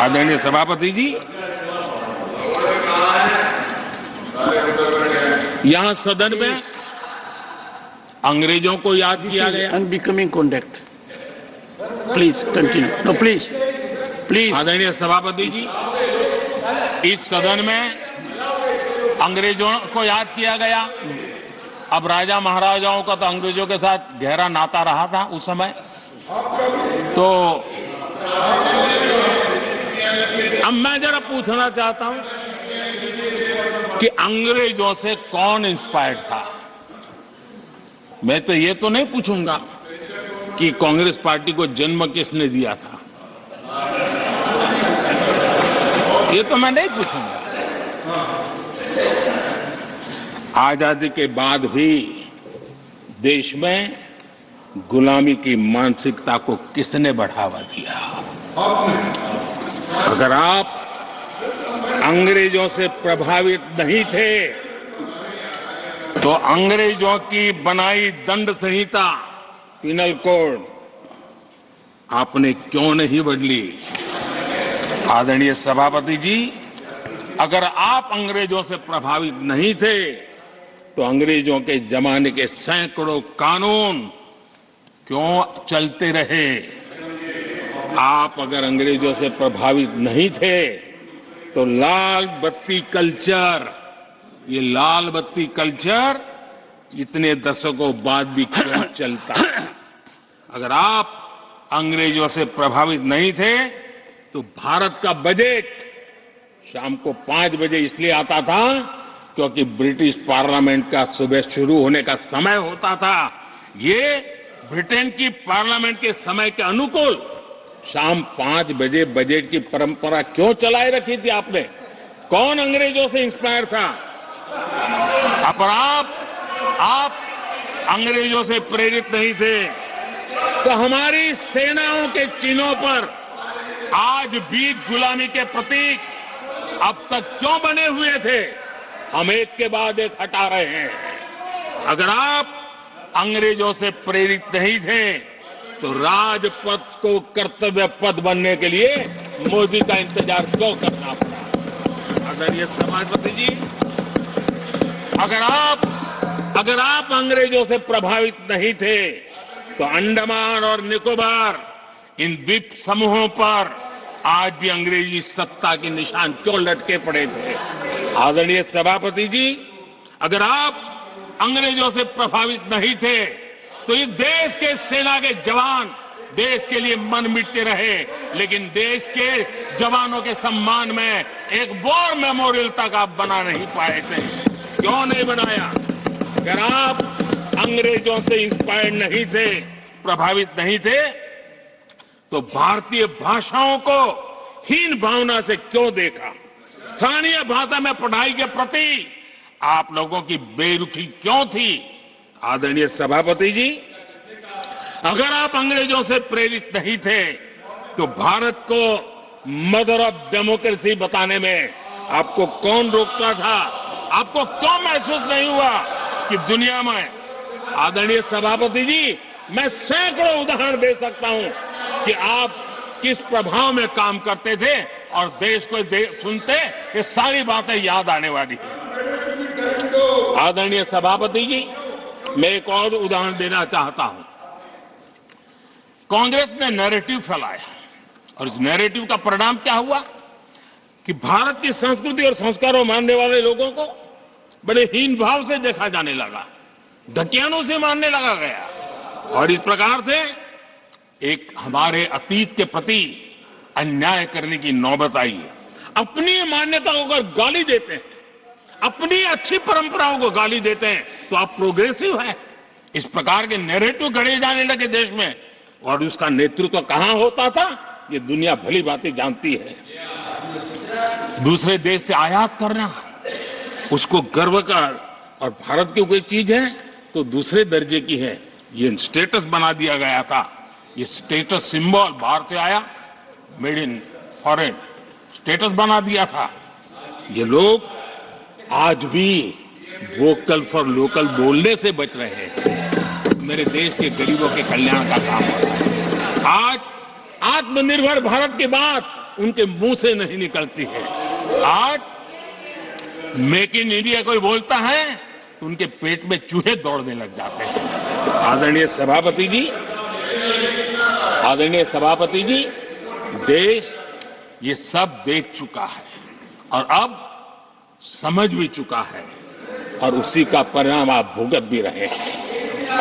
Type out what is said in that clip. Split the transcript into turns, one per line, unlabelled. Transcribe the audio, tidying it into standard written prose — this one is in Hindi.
आदरणीय सभापति जी, यहाँ सदन में अंग्रेजों को याद किया गया।
Unbecoming conduct. Please continue. No please please.
आदरणीय सभापति जी, इस सदन में अंग्रेजों को याद किया गया। अब राजा महाराजाओं का तो अंग्रेजों के साथ गहरा नाता रहा था उस समय, तो अब मैं जरा पूछना चाहता हूं कि अंग्रेजों से कौन इंस्पायर्ड था। मैं तो ये तो नहीं पूछूंगा कि कांग्रेस पार्टी को जन्म किसने दिया था, ये तो मैं नहीं पूछूंगा। आजादी के बाद भी देश में गुलामी की मानसिकता को किसने बढ़ावा दिया। अगर आप अंग्रेजों से प्रभावित नहीं थे तो अंग्रेजों की बनाई दंड संहिता, पिनल कोड, आपने क्यों नहीं बदली। आदरणीय सभापति जी, अगर आप अंग्रेजों से प्रभावित नहीं थे तो अंग्रेजों के जमाने के सैकड़ों कानून क्यों चलते रहे। आप अगर अंग्रेजों से प्रभावित नहीं थे तो लाल बत्ती कल्चर, ये लाल बत्ती कल्चर इतने दशकों बाद भी क्यों चलता। अगर आप अंग्रेजों से प्रभावित नहीं थे तो भारत का बजट शाम को 5 बजे इसलिए आता था क्योंकि ब्रिटिश पार्लियामेंट का सुबह शुरू होने का समय होता था। ये ब्रिटेन की पार्लियामेंट के समय के अनुकूल शाम 5 बजे बजट की परंपरा क्यों चलाए रखी थी आपने। कौन अंग्रेजों से इंस्पायर था। अब आप अंग्रेजों से प्रेरित नहीं थे तो हमारी सेनाओं के चिन्हों पर आज भी गुलामी के प्रतीक अब तक क्यों बने हुए थे। हम एक के बाद एक हटा रहे हैं। अगर आप अंग्रेजों से प्रेरित नहीं थे तो राजपथ को कर्तव्य पथ बनने के लिए मोदी का इंतजार क्यों करना पड़ा। आदरणीय सभापति जी, अगर आप अंग्रेजों से प्रभावित नहीं थे तो अंडमान और निकोबार, इन द्वीप समूहों पर आज भी अंग्रेजी सत्ता के निशान क्यों लटके पड़े थे। आदरणीय सभापति जी, अगर आप अंग्रेजों से प्रभावित नहीं थे तो इस देश के सेना के जवान देश के लिए मन मिटते रहे, लेकिन देश के जवानों के सम्मान में एक वॉर मेमोरियल तक आप बना नहीं पाए थे। क्यों नहीं बनाया। अगर आप अंग्रेजों से इंस्पायर्ड नहीं थे, प्रभावित नहीं थे, तो भारतीय भाषाओं को हीन भावना से क्यों देखा। स्थानीय भाषा में पढ़ाई के प्रति आप लोगों की बेरुखी क्यों थी। आदरणीय सभापति जी, अगर आप अंग्रेजों से प्रेरित नहीं थे तो भारत को मदर ऑफ डेमोक्रेसी बताने में आपको कौन रोकता था। आपको क्यों महसूस नहीं हुआ कि दुनिया में। आदरणीय सभापति जी, मैं सैकड़ों उदाहरण दे सकता हूं कि आप किस प्रभाव में काम करते थे और देश को सुनते ये सारी बातें याद आने वाली है। आदरणीय सभापति जी, मैं एक और उदाहरण देना चाहता हूं। कांग्रेस ने नैरेटिव फैलाया और इस नैरेटिव का परिणाम क्या हुआ कि भारत की संस्कृति और संस्कारों मानने वाले लोगों को बड़े हीन भाव से देखा जाने लगा, ढकियानों से मानने लगा गया और इस प्रकार से एक हमारे अतीत के प्रति अन्याय करने की नौबत आई है। अपनी मान्यताओं को गाली देते हैं, अपनी अच्छी परंपराओं को गाली देते हैं तो आप प्रोग्रेसिव है। इस प्रकार के नैरेटिव गढ़े जाने लगे देश में और उसका नेतृत्व कहां होता था ये दुनिया भली बातें जानती है। दूसरे देश से आयात करना, उसको गर्व का, और भारत की कोई चीज है तो दूसरे दर्जे की है, ये स्टेटस बना दिया गया था। ये स्टेटस सिंबल बाहर से आया, मेड इन फॉरेन स्टेटस बना दिया था। ये लोग आज भी वोकल फॉर लोकल बोलने से बच रहे हैं। मेरे देश के गरीबों के कल्याण का काम है। आज आत्मनिर्भर भारत की बात उनके मुंह से नहीं निकलती है। आज मेक इन इंडिया कोई बोलता है तो उनके पेट में चूहे दौड़ने लग जाते हैं। आदरणीय सभापति जी, देश ये सब देख चुका है और अब समझ भी चुका है और उसी का परिणाम आप भुगत भी रहे हैं।